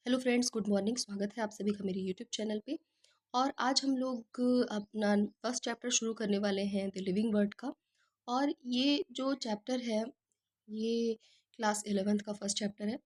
Hello friends, good morning. स्वागत है आप सभी का मेरे यूट्यूब चैनल पे। और आज हम लोग अपना फर्स्ट चैप्टर शुरू करने वाले हैं द लिविंग वर्ड का। और ये जो चैप्टर है ये क्लास 11th का फर्स्ट चैप्टर है।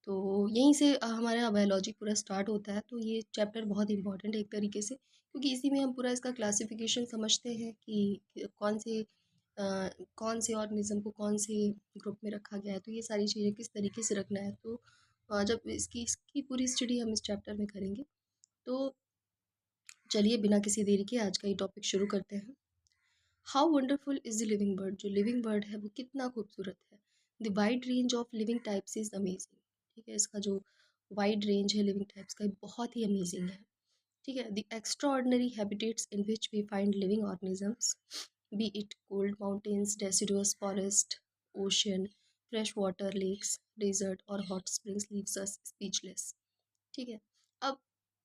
तो यहीं से हमारा बायोलॉजी पूरा स्टार्ट होता है। तो ये चैप्टर बहुत इंपॉर्टेंट है एक तरीके से, क्योंकि इसी में हम पूरा इसका क्लासिफिकेशन समझते हैं कि कौन से ऑर्गेनिज्म को कौन से ग्रुप में रखा गया है। तो ये सारी चीज़ें किस तरीके से रखना है, तो जब इसकी पूरी स्टडी हम इस चैप्टर में करेंगे। तो चलिए बिना किसी देरी के आज का ये टॉपिक शुरू करते हैं। How wonderful is the living bird. जो लिविंग बर्ड है वो कितना खूबसूरत है। The wide range of living types is amazing. ठीक है, इसका जो वाइड रेंज है लिविंग टाइप्स का, ये बहुत ही अमेजिंग है। ठीक है, the extraordinary habitats in which we find living organisms, be it cold mountains, deciduous forest, ocean, fresh water lakes, desert or hot springs, leaves us speechless. ठीक है, अब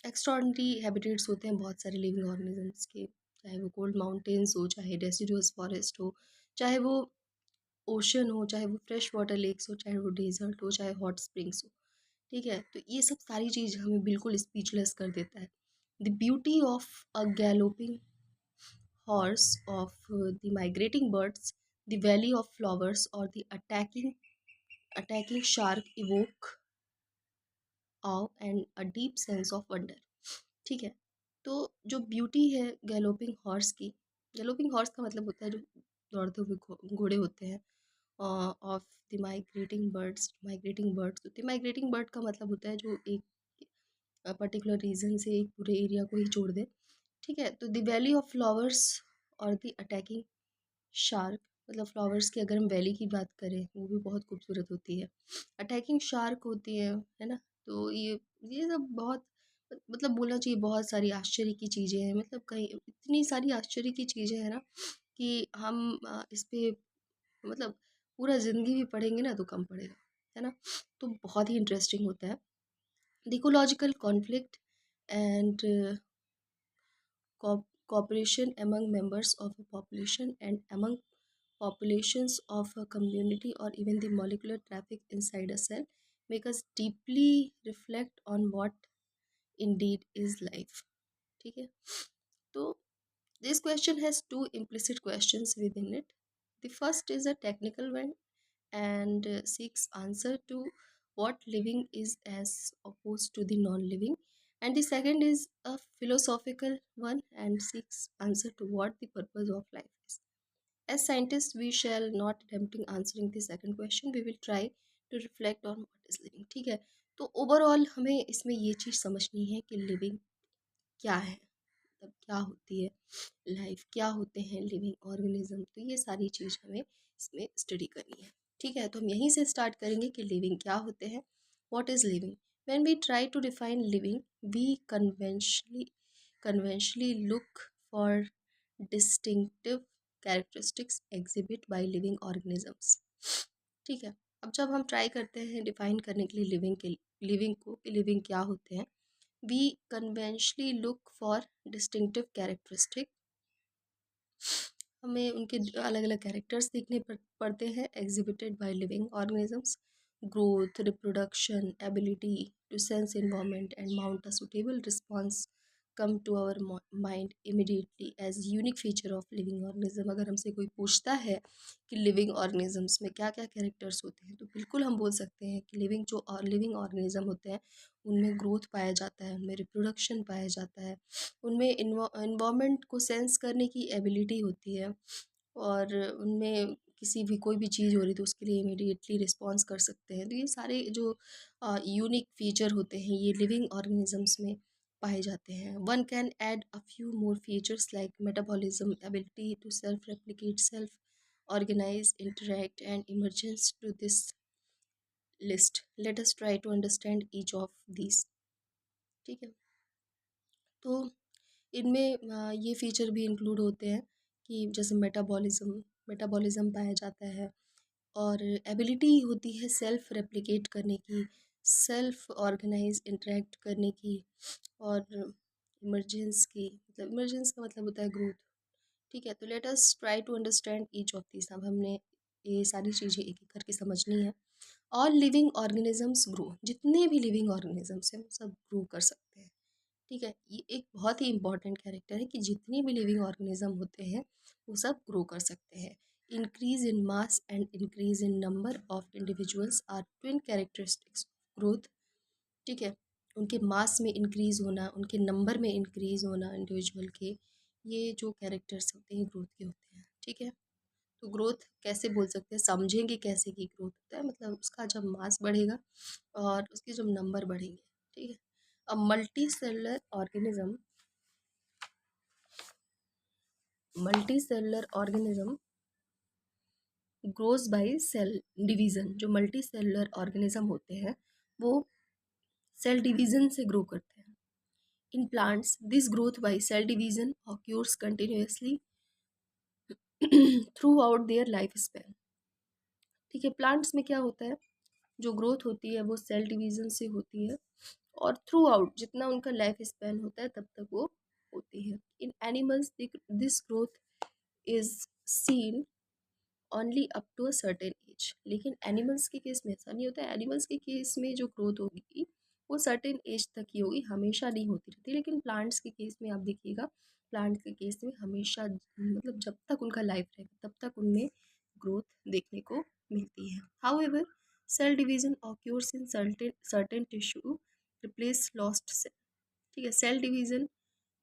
एक्स्ट्रॉर्डनरी हैबिटेट्स होते हैं बहुत सारे लिविंग ऑर्गेनिजम्स के, चाहे वो कोल्ड माउंटेन्स हो, चाहे डेसिडुअस फॉरेस्ट हो, चाहे वो ओशन हो, चाहे वो फ्रेश वाटर लेक्स हो, चाहे वो डेजर्ट हो, चाहे हॉट स्प्रिंग्स हो। ठीक है, तो ये सब सारी चीज़ हमें बिल्कुल स्पीचलेस कर देता है। The beauty of a galloping horse, of the migrating birds, the valley of flowers or the attacking shark evoke awe and a deep sense of wonder. ठीक है, तो जो ब्यूटी है गैलोपिंग हॉर्स की, गैलोपिंग हॉर्स का मतलब होता है जो दौड़ते हुए घोड़े होते हैं। ऑफ द माइग्रेटिंग बर्ड्स होते हैं। माइग्रेटिंग बर्ड का मतलब होता है जो एक पर्टिकुलर रीजन से एक पूरे एरिया को ही छोड़ दे। ठीक है, तो the valley of flowers or the attacking shark, मतलब फ्लावर्स की अगर हम वैली की बात करें वो भी बहुत खूबसूरत होती है। अटैकिंग शार्क होती है ना। तो ये सब बहुत, मतलब बोलना चाहिए बहुत सारी आश्चर्य की चीज़ें हैं। मतलब कहीं इतनी सारी आश्चर्य की चीज़ें हैं ना कि हम इस पे मतलब पूरा ज़िंदगी भी पढ़ेंगे ना तो कम पड़ेगा, है ना। तो बहुत ही इंटरेस्टिंग होता है। The ecological conflict and cooperation among members of a population and among populations of a community, or even the molecular traffic inside a cell, make us deeply reflect on what indeed is life. ठीक है, तो this question has two implicit questions within it. The first is a technical one and seeks answer to what living is as opposed to the non-living, and the second is a philosophical one and seeks answer to what the purpose of life is. As scientists, we shall not attempting answering the second question. We will try to reflect on what is living. ठीक है, तो overall हमें इसमें ये चीज़ समझनी है कि living क्या है, मतलब क्या होती है लाइफ, क्या होते हैं लिविंग ऑर्गेनिज्म। तो ये सारी चीज़ हमें इसमें स्टडी करनी है। ठीक है, तो हम यहीं से स्टार्ट करेंगे कि लिविंग क्या होते हैं। What is living. When we try to define living, we conventionally look for distinctive characteristics exhibit by living organisms. ठीक है, अब जब हम ट्राई करते हैं डिफाइन करने के लिए लिविंग को कि लिविंग क्या होते हैं, we conventionally look for distinctive characteristic, हमें उनके अलग अलग कैरेक्टर्स देखने पड़ते हैं exhibited by living organisms. Growth, reproduction, ability to sense environment and mount a suitable response come to our mind immediately as unique feature of living organism. अगर हमसे कोई पूछता है कि लिविंग ऑर्गेनिजम्स में क्या क्या कैरेक्टर्स होते हैं, तो बिल्कुल हम बोल सकते हैं कि लिविंग ऑर्गेनिज्म होते हैं उनमें ग्रोथ पाया जाता है, उनमें रिप्रोडक्शन पाया जाता है, उनमें इन्वायरमेंट को सेंस करने की एबिलिटी होती है, और उनमें किसी भी कोई भी चीज़ हो रही तो उसके लिए इमीडिएटली रिस्पॉन्स कर सकते हैं। तो ये सारे जो यूनिक फीचर होते हैं ये लिविंग ऑर्गेनिजम्स में पाए जाते हैं। One can add a few more features like metabolism, ability to self replicate, self organise, interact and emergence to this list. Let us try to understand each of these. ठीक है, तो इनमें ये feature भी इंक्लूड होते हैं कि जैसे मेटाबॉलिज्म पाया जाता है, और एबिलिटी होती है सेल्फ रेप्लिकेट करने की, सेल्फ ऑर्गेनाइज इंटरेक्ट करने की, और इमरजेंस का मतलब होता है ग्रोथ। ठीक है, तो let us try to understand each of this. अब हमने ये सारी चीज़ें एक एक करके समझनी है। ऑल लिविंग ऑर्गेनिजम्स ग्रो, जितने भी लिविंग ऑर्गेनिजम्स हैं वो सब ग्रो कर सकते हैं। ठीक है, ये एक बहुत ही इंपॉर्टेंट कैरेक्टर है कि जितने भी लिविंग ऑर्गेनिज्म होते हैं वो सब ग्रो कर सकते हैं। Increase in mass and increase in number of individuals are twin characteristics growth. ठीक है, उनके मास में इंक्रीज होना, उनके नंबर में इंक्रीज होना इंडिविजुअल के, ये जो कैरेक्टर्स होते हैं ग्रोथ के होते हैं। ठीक है, तो ग्रोथ कैसे बोल सकते हैं, समझेंगे कैसे कि ग्रोथ होता है, मतलब उसका जब मास बढ़ेगा और उसके जब नंबर बढ़ेंगे। ठीक है, a multi cellular organism, multi cellular organism grows by cell division. जो मल्टी सेलुलर ऑर्गेनिज्म होते हैं वो सेल डिवीजन से ग्रो करते हैं। In plants this growth by cell division occurs continuously throughout their life span. ठीक है, plants में क्या होता है, जो ग्रोथ होती है वो सेल डिवीजन से होती है और थ्रू आउट जितना उनका लाइफ स्पैन होता है तब तक वो होती है। In animals this growth is seen only up to a certain age. लेकिन एनिमल्स के केस में ऐसा नहीं होता है। एनिमल्स के केस में जो ग्रोथ होगी वो सर्टेन एज तक ही होगी, हमेशा नहीं होती रहती। लेकिन प्लांट्स के केस में आप देखिएगा, प्लांट्स के केस में हमेशा, मतलब जब तक उनका लाइफ रहेगा तब तक उनमें ग्रोथ देखने को मिलती है। However cell division occurs in certain tissue replace lost cell. ठीक है, सेल डिवीजन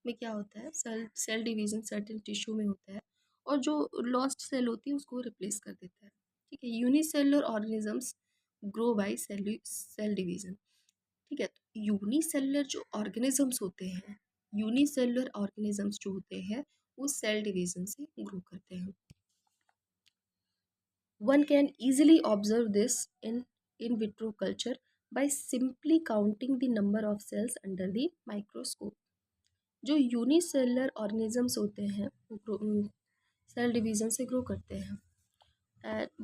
में क्या होता है, cell cell division certain tissue में होता है और जो लॉस्ट सेल होती है उसको रिप्लेस कर देता है। ठीक है, unicellular organisms grow by cell division. ठीक है, तो यूनिसेलुलर जो ऑर्गेनिजम्स होते हैं, यूनिसेलुलर ऑर्गेनिजम्स जो होते हैं वो सेल डिवीजन से ग्रो करते हैं। One can easily observe this in vitro culture by simply counting the number of cells under the microscope. जो यूनिसेलुलर ऑर्गेनिजम्स होते हैं वो सेल डिवीजन से ग्रो करते हैं।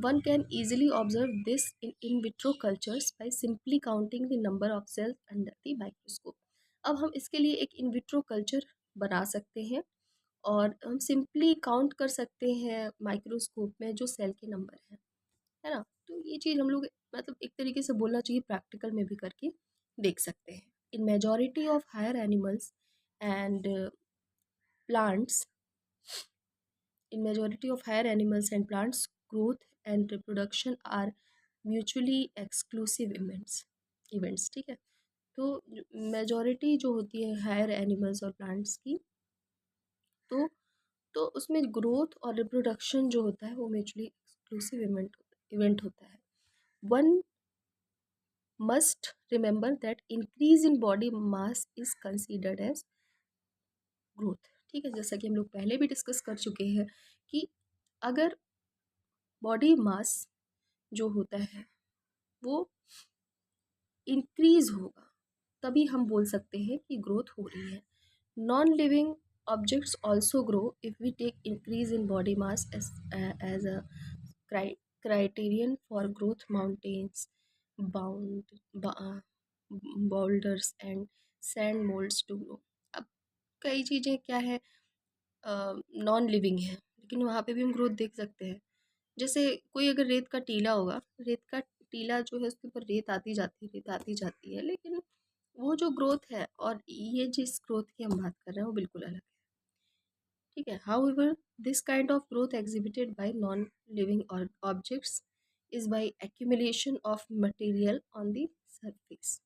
One can easily observe this in vitro cultures by simply counting the number of cells under the microscope. अब हम इसके लिए एक इन विट्रो कल्चर बना सकते हैं और हम सिंपली काउंट कर सकते हैं माइक्रोस्कोप में जो सेल के नंबर हैं, है ना। तो ये चीज़ हम लोग, मतलब एक तरीके से बोलना चाहिए, प्रैक्टिकल में भी करके देख सकते हैं। In majority of higher animals and plants, in majority of higher animals and plants, growth and reproduction are mutually exclusive events। ठीक है, तो मेजॉरिटी जो होती है हायर एनिमल्स और प्लांट्स की, तो उसमें ग्रोथ और रिप्रोडक्शन जो होता है वो म्यूचुअली एक्सक्लूसिव इवेंट होता है। One must remember that increase in body mass is considered as growth. ठीक है, जैसा कि हम लोग पहले भी डिस्कस कर चुके हैं कि अगर बॉडी मास जो होता है वो इंक्रीज होगा तभी हम बोल सकते हैं कि ग्रोथ हो रही है। Non living objects also grow if we take increase in body mass as a criterion for growth. Mountains, bound boulders and sand moulds to grow. अब कई चीज़ें क्या है, नॉन लिविंग है लेकिन वहाँ पे भी हम ग्रोथ देख सकते हैं। जैसे कोई अगर रेत का टीला होगा, रेत का टीला जो है उसके ऊपर रेत आती जाती है, रेत आती जाती है, लेकिन वो जो ग्रोथ है और ये जिस ग्रोथ की हम बात कर रहे हैं वो बिल्कुल अलग है। ठीक है, however this kind of growth exhibited by non living objects is by accumulation of material on the surface.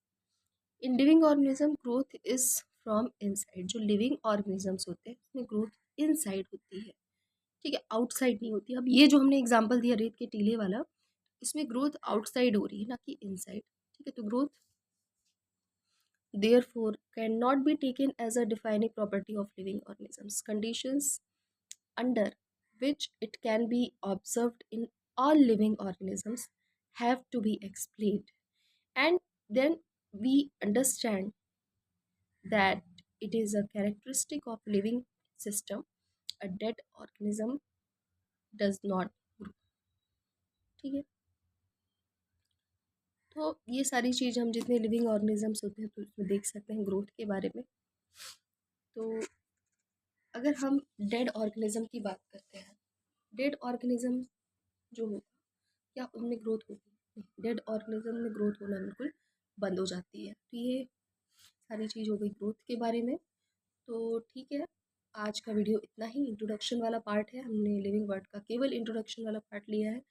In living organism growth is from inside. जो लिविंग ऑर्गेनिजम्स होते हैं उसमें ग्रोथ इनसाइड होती है। ठीक है, आउटसाइड नहीं होती। अब ये जो हमने एग्जांपल दिया रेत के टीले वाला, इसमें ग्रोथ आउटसाइड हो रही है ना कि इनसाइड। ठीक है, तो growth therefore cannot be taken as a defining property of living organisms. Conditions under which it can be observed in all living organisms have to be explained, and then we understand that it is a characteristic of living system. A dead organism does not grow। ठीक है, तो ये सारी चीज़ हम जितने living organisms होते हैं तो उसमें देख सकते हैं ग्रोथ के बारे में। तो अगर हम डेड ऑर्गेनिज्म की बात करते हैं, डेड ऑर्गेनिज्म जो होगा क्या उनमें ग्रोथ होगी? डेड ऑर्गेनिज्म में ग्रोथ होना बिल्कुल बंद हो जाती है। तो ये सारी चीज़ हो गई ग्रोथ के बारे में। तो ठीक है, आज का वीडियो इतना ही इंट्रोडक्शन वाला पार्ट है, हमने लिविंग वर्ड का केवल इंट्रोडक्शन वाला पार्ट लिया है।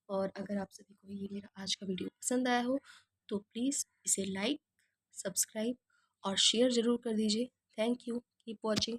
और अगर आप सभी को ये मेरा आज का वीडियो पसंद आया हो तो प्लीज़ इसे लाइक, सब्सक्राइब और शेयर ज़रूर कर दीजिए। Thank you, keep watching.